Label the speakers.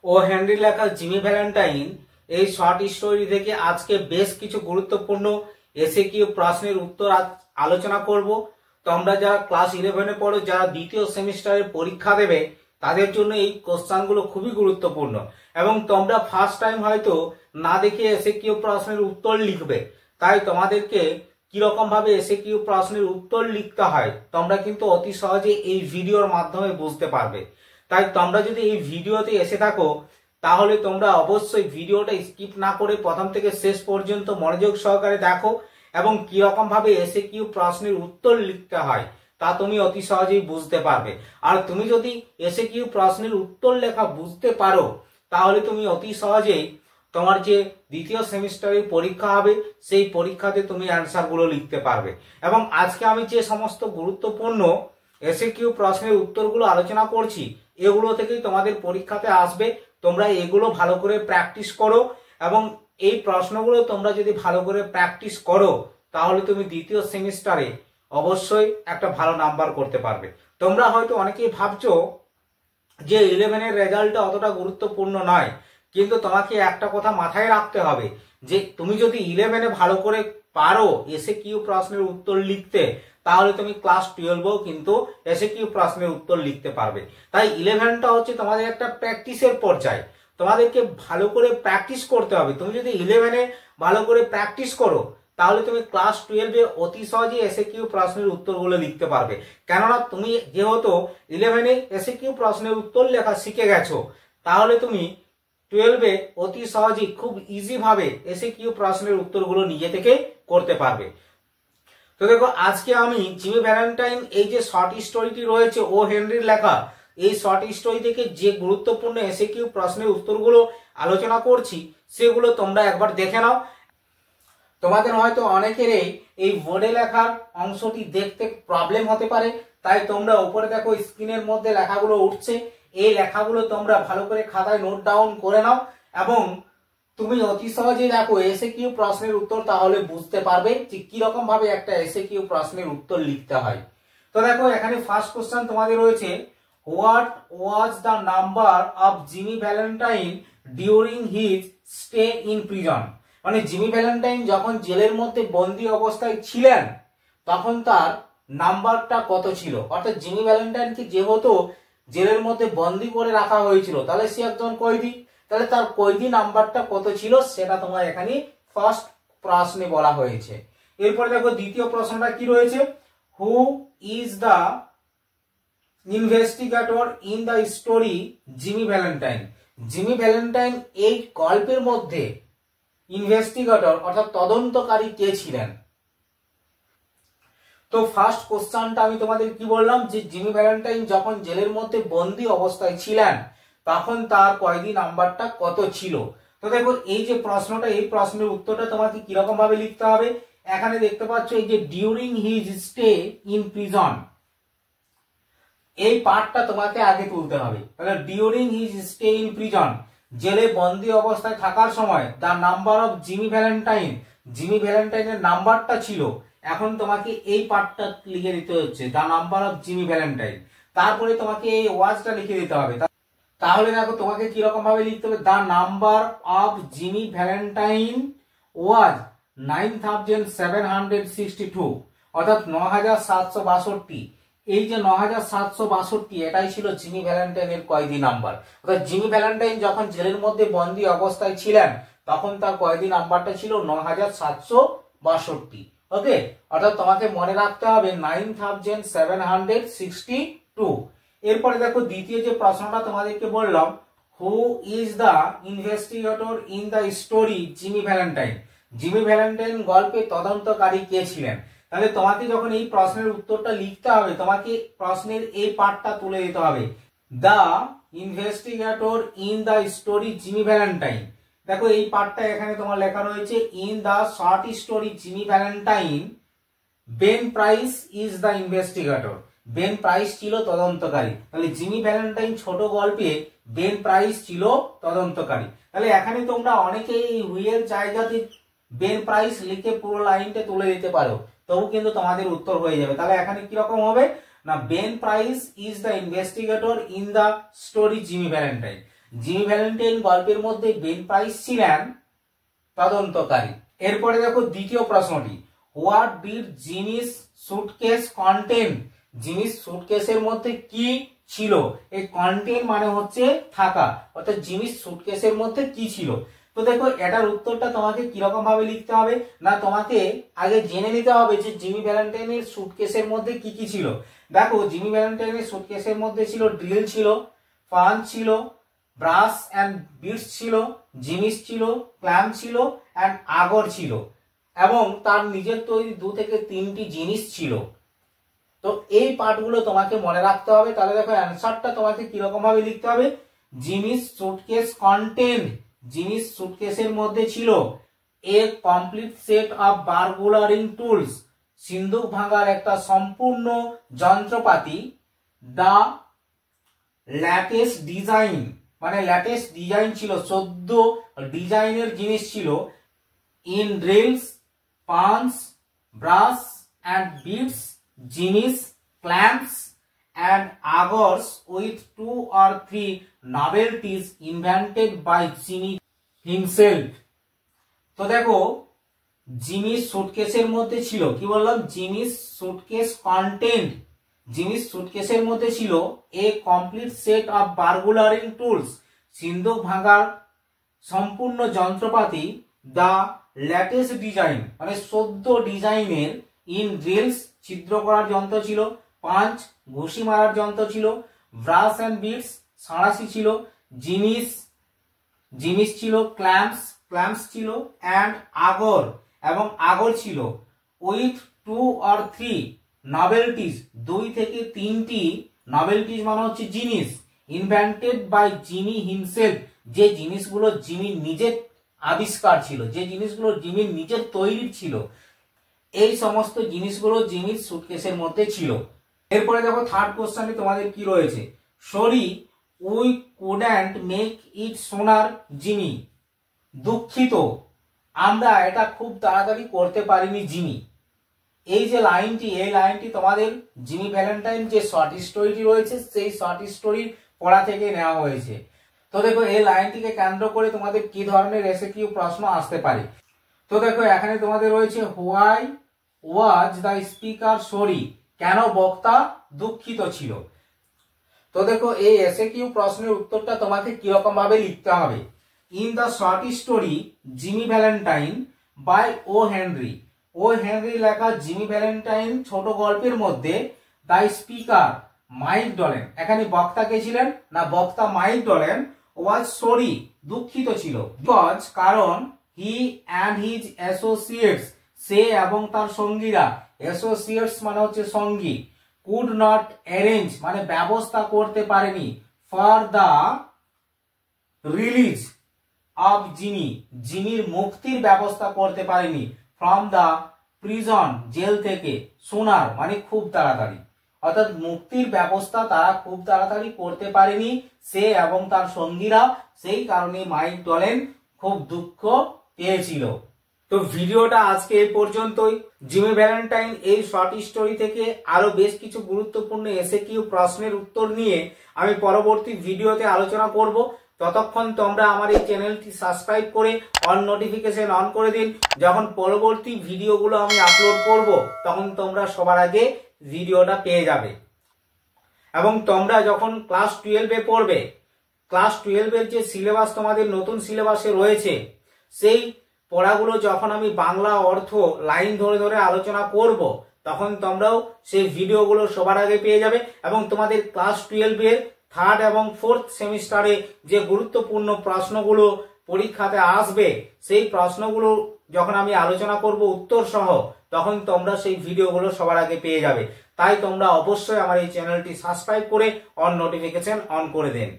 Speaker 1: ও Henry লেখা Jimmy Valentine এই short story থেকে আজকে বেশ কিছু গুরুত্বপূর্ণ এসএকিউ প্রশ্নের উত্তর আলোচনা করব। তোমরা যারা ক্লাস 11-এ পড়ো, যারা দ্বিতীয় সেমিস্টারের পরীক্ষা দেবে, তাদের জন্য এই কোশ্চেনগুলো খুবই গুরুত্বপূর্ণ এবং তোমরা ফার্স্ট টাইম হয়তো না দেখে এসএকিউ প্রশ্নের উত্তর লিখবে। তাই তোমাদেরকে কিরকম ভাবে এসএকিউ প্রশ্নের উত্তর লিখতে হয় তোমরা কিন্তু অতি সহজে এই ভিডিওর মাধ্যমে বুঝতে পারবে। তাই তোমরা যদি এই ভিডিওতে এসে থাকো তাহলে তোমরা অবশ্যই ভিডিওটা স্কিপ না করে প্রথম থেকে শেষ পর্যন্ত মনোযোগ সহকারে দেখো এবং কিরকম ভাবে এসএকিউ প্রশ্নের উত্তর লিখতে হয় তা তুমি অতি সহজেই বুঝতে পারবে। আর তুমি যদি এসএকিউ প্রশ্নের উত্তর লেখা বুঝতে পারো তাহলে তুমি অতি সহজেই তোমার যে দ্বিতীয় সেমিস্টারের পরীক্ষা হবে সেই পরীক্ষাতে তুমি অ্যান্সারগুলো লিখতে পারবে। এবং আজকে আমি যে সমস্ত গুরুত্বপূর্ণ এসএকিউ প্রশ্নের উত্তরগুলো আলোচনা করছি এগুলো থেকেই তোমাদের পরীক্ষাতে আসবে। তোমরা এগুলো ভালো করে প্র্যাকটিস করো এবং এই প্রশ্নগুলো তোমরা যদি ভালো করে প্র্যাকটিস করো তাহলে তুমি দ্বিতীয় সেমিস্টারে অবশ্যই একটা ভালো নাম্বার করতে পারবে। তোমরা হয়তো অনেকেই ভাবছো যে 11-এর রেজাল্টটা অতটা গুরুত্বপূর্ণ নয়, কিন্তু তোমাকে একটা কথা মাথায় রাখতে হবে যে তুমি যদি 11-এ ভালো করে পারো এসএকিউ প্রশ্নের উত্তর লিখতে তাহলে তুমি ক্লাস 12-এও কিন্তু এসএকিউ প্রশ্নের উত্তর লিখতে পারবে। তাই 11টা হচ্ছে তোমাদের একটা প্র্যাকটিসের পর্যায়, তোমাদেরকে ভালো করে প্র্যাকটিস করতে হবে। তুমি যদি 11-এ ভালো করে প্র্যাকটিস করো তাহলে তুমি ক্লাস 12-এ অতি সহজে এসএকিউ প্রশ্নের উত্তরগুলো লিখতে পারবে। কেননা তুমি যেহেতু 11-এ এসএকিউ প্রশ্নের উত্তর লেখা শিখে গেছো তাহলে তুমি 12-এ অতি সহজেই খুব ইজি ভাবে এসএকিউ প্রশ্নের উত্তরগুলো নিজে থেকে করতে পারবে। তো দেখো আজকে আমি জিমি ভ্যালেন্টাইন এই যে শর্ট স্টোরিটি রয়েছে ও হেনরির লেখা, এই শর্ট স্টোরি থেকে যে গুরুত্বপূর্ণ এসএকিউ প্রশ্নের উত্তরগুলো আলোচনা করছি সেগুলো তোমরা একবার দেখে নাও। তোমাদের হয়তো অনেকেরই এই বোর্ডে লেখার অংশটি দেখতে প্রবলেম হতে পারে, তাই তোমরা উপরে দেখো স্ক্রিনের মধ্যে লেখাগুলো উঠছে, এই লেখাগুলো তোমরা ভালো করে খাতায় নোট ডাউন করে নাও এবং তুমি অতি সহজে দেখো এসএকিউ প্রশ্নের উত্তর তাহলে বুঝতে পারবে যে কিরকম ভাবে একটা এসএকিউ প্রশ্নের উত্তর লিখতে হয়। তো দেখো এখানে ফার্স্ট কোশ্চেন তোমাদের রয়েছে, what was the number of Jimmy Valentine during his stay in prison. মানে জিমি ভ্যালেন্টাইন যখন জেলের মধ্যে বন্দী অবস্থায় ছিলেন তখন তার নাম্বারটা কত ছিল। অর্থাৎ জিমি ভ্যালেন্টাইনকে যেহেতু জেলের মধ্যে বন্দী করে রাখা হয়েছিল তাহলে সে একজন কয়েদি, তাহলে তার কয়েদি নাম্বারটা কত ছিল সেটা তোমার এখানে ফার্স্ট প্রশ্নে বলা হয়েছে। এরপরে দেখো দ্বিতীয় প্রশ্নটা কি রয়েছে, who is the investigator in the story Jimmy Valentine. Jimmy Valentine এই গল্পের মধ্যে ইনভেস্টিগেটর অর্থাৎ তদন্তকারী কে ছিলেন। তো ফার্স্ট কোশ্চেনটা আমি তোমাদের কি বললাম যে জিমি ভ্যালেন্টাইন যখন জেলের মধ্যে বন্দী অবস্থায় ছিলেন তখন তার কয়েদি নাম্বারটা কত ছিল। তো দেখো এই যে প্রশ্নটা, এই প্রশ্নের উত্তরটা তোমাকে কিরকম ভাবে লিখতে হবে, এখানে দেখতে পাচ্ছ এই যে during his stay in prison, এই পার্টটা তোমাকে আগে তুলতে হবে। তাহলে during his stay in prison, জেলে বন্দী অবস্থায় থাকার সময় the number of Jimmy Valentine, Jimmy ভ্যালেন্টাইনের নাম্বারটা ছিল। এখন তোমাকে এই পার্টটা লিখে দিতে হচ্ছে the number of Jimmy Valentine, তারপরে তোমাকে এই ওয়াজটা লিখে দিতে হবে। তাহলে দেখো তোমাকে কিরকম ভাবে লিখতে হবে, the number of Jimmy Valentine was 9762, অর্থাৎ 9762। এই যে 9762 এটাই ছিল জিমি ভ্যালেন্টাইনের কয়েদি নাম্বার। অর্থাৎ জিমি ভ্যালেন্টাইন যখন জেলের মধ্যে বন্দী অবস্থায় ছিলেন তখন তার কয়েদি নাম্বারটা ছিল 9762। ওকে, অর্থাৎ তোমাকে মনে রাখতে হবে 9762। এরপরে দেখো দ্বিতীয় যে প্রশ্নটা তোমাদেরকে বললাম, who is the investigator in the story Jimmy Valentine. Jimmy Valentine গল্পে তদন্তকারী কে ছিলেন। তাহলে তোমাকে যখন এই প্রশ্নের উত্তরটা লিখতে হবে তোমাকে প্রশ্নের এই পার্টটা তুলে দিতে হবে, the investigator in the story Jimmy Valentine. দেখো এই পার্টটা এখানে তোমার লেখা রয়েছে, in the short story Jimmy Valentine Ben price is the investigator. Ben price ছিল তদন্তকারী। তাহলে জিমি ভ্যালেন্টাইন ছোট গল্পে বেন প্রাইস ছিল তদন্তকারী। তাহলে এখানে তোমরা অনেকে এই হুইয়ের জায়গাতে বেন প্রাইস লিখে পুরো লাইনটা তুলে দিতে পারো, তবু কিন্তু তোমাদের উত্তর হয়ে যাবে। তাহলে এখানে কিরকম হবে না, Ben price is the investigator in the story Jimmy Valentine. Jimmy Valentine গল্পের মধ্যে বেন প্রাইস ছিলেন তদন্তকারী। এরপরে দেখো দ্বিতীয় প্রশ্নটি, what did Jimmy's suitcase contain? Jimmy's সুটকেসের মধ্যে কি ছিল? এই কন্টেন মানে হচ্ছে থাকা, অর্থাৎ জিমিস সুটকেসের মধ্যে কি ছিল। তো দেখো এটার উত্তরটা তোমাকে কিরকম ভাবে লিখতে হবে না, তোমাকে আগে জেনে নিতে হবে যে জিমি ভ্যালেন্টাইনের সুটকেসের মধ্যে কি কি ছিল। দেখো জিমি ভ্যালেন্টাইনের সুটকেসের মধ্যে ছিল ড্রিল ছিল, ফান ছিল, ব্রাশ অ্যান্ড বিটস ছিল, জিনিস ছিল, ক্ল্যাম্প ছিল অ্যান্ড আগর ছিল, এবং তার নিজের তৈরি 2 থেকে 3টি জিনিস ছিল। তো এই পার্টগুলো তোমাকে মনে রাখতে হবে। তাহলে দেখো অ্যান্সারটা তোমাকে কিরকম ভাবে লিখতে হবে, জিমিস সুটকেস কন্টেন্ট, জিমিস সুটকেসের মধ্যে ছিল a complete set of burglaring tools, সিন্দুক ভাঙার একটা সম্পূর্ণ যন্ত্রপাতি, দা ল্যাটেস্ট ডিজাইন মানে ল্যাটেস্ট ডিজাইন ছিল, 14 ডিজাইনের জিনিস ছিল, in drills, punch, brace and bits, জিনিস, clamps and augers with 2 or 3 novelties invented by Jimmy himself। তো দেখো জিমিস সুটকেসের মধ্যে ছিল, কি বললাম, জিমিস সুটকেস কন্টেন্ট, জিমিস সুটকেসের মধ্যে ছিল a complete set of burglaring tools, সিন্দুক ভাঙার সম্পূর্ণ যন্ত্রপাতি, দা ল্যাটেস্ট ডিজাইন মানে 14 ডিজাইনের, ইন ড্রিলস ছিদ্র করার যন্ত্র ছিল, পাঞ্চ ঘুষি মারার যন্ত্র ছিল, ব্রাশ অ্যান্ড বিটস সাঁড়াশি ছিল, জিনিস জিনিস ছিল, ক্ল্যাম্পস ছিল অ্যান্ড আগর এবং আগর ছিল, উইথ 2 or 3 নভেলটিস 2 থেকে 3টি নভেলটিস মানে হচ্ছে জিনিস, ইনভেন্টেড বাই জিমি হিমসেলফ যে জিনিসগুলো জিমির নিজের আবিষ্কার ছিল, যে জিনিসগুলো জিমির নিজের তৈরি ছিল, এই সমস্ত জিনিসগুলো জিমির সুটকেসের মধ্যে ছিল। এরপরে দেখো থার্ড কোশ্চেনে তোমাদের কি রয়েছে, sorry we couldn't make it সোনার জিমি, দুঃখিত আমরা এটা খুব তাড়াতাড়ি করতে পারিনি জিমি। এই যে লাইনটি, এই লাইনটি তোমাদের জিমি ভ্যালেন্টাইন যে শর্ট স্টোরিটি রয়েছে সেই শর্ট স্টোরির পড়া থেকে নেওয়া হয়েছে। তো দেখো এই লাইনটিকে কেন্দ্র করে তোমাদের কি ধরনের এসএকিউ প্রশ্ন আসতে পারে। তো দেখো এখানে তোমাদের রয়েছে why was the speaker sorry, কেন বক্তা দুঃখিত ছিল। তো দেখো এই এসএকিউ প্রশ্নের উত্তরটা তোমাকে কিরকম ভাবে লিখতে হবে, in the short story Jimmy Valentine by O Henry, O Henry লেখা জিমি ভ্যালেন্টাইন ছোট গল্পের মধ্যে দ্য স্পিকার মাইক ডলেন, এখানে বক্তা কে ছিলেন না, বক্তা মাইক ডলেন, ওয়াজ সরি দুঃখিত ছিল, বিকজ কারণ, হি অ্যান্ড হিজ অ্যাসোসিয়েটস সে এবং তার সঙ্গীরা, অ্যাসোসিয়েটস মানে হচ্ছে সঙ্গী, কুড নট অ্যারেঞ্জ মানে ব্যবস্থা করতে পারেনি, for the release of Jimmy জিমির মুক্তির ব্যবস্থা করতে পারেনি, ফ্রম দা প্রিজন জেল থেকে, সোনার মানে খুব তাড়াতাড়ি, অর্থাৎ মুক্তির ব্যবস্থা তারা খুব তাড়াতাড়ি করতে পারেনি সে এবং তার সঙ্গীরা, সেই কারণে মাইক ডলেন খুব দুঃখ পেয়েছিল। তো ভিডিওটা আজকে এই পর্যন্তই। জিমি ভ্যালেন্টাইন এই শর্ট স্টোরি থেকে আরো বেশ কিছু গুরুত্বপূর্ণ এসএকিউ প্রশ্নের উত্তর নিয়ে আমি পরবর্তী ভিডিওতে আলোচনা করব। ততক্ষণ তোমরা আমার এই চ্যানেলটি সাবস্ক্রাইব করে অল নোটিফিকেশন অন করে দিন, যখন পরবর্তী ভিডিওগুলো আমি আপলোড করব তখন তোমরা সবার আগে ভিডিওটা পেয়ে যাবে। এবং তোমরা যখন ক্লাস 12-এ পড়বে, ক্লাস 12-এর যে সিলেবাস তোমাদের নতুন সিলেবাসে রয়েছে, সেই পড়াগুলো যখন আমি বাংলা অর্থ লাইন ধরে ধরে আলোচনা করব তখন তোমরাও সেই ভিডিওগুলো সবার আগে পেয়ে যাবে। এবং তোমাদের ক্লাস 12-এর 3rd এবং 4th সেমিস্টারে যে গুরুত্বপূর্ণ প্রশ্নগুলো পরীক্ষাতে আসবে সেই প্রশ্নগুলো যখন আমি আলোচনা করব উত্তর সহ, তখন তোমরা সেই ভিডিওগুলো সবার আগে পেয়ে যাবে। তাই তোমরা অবশ্যই আমার এই চ্যানেলটি সাবস্ক্রাইব করে অন নোটিফিকেশন অন করে দেন।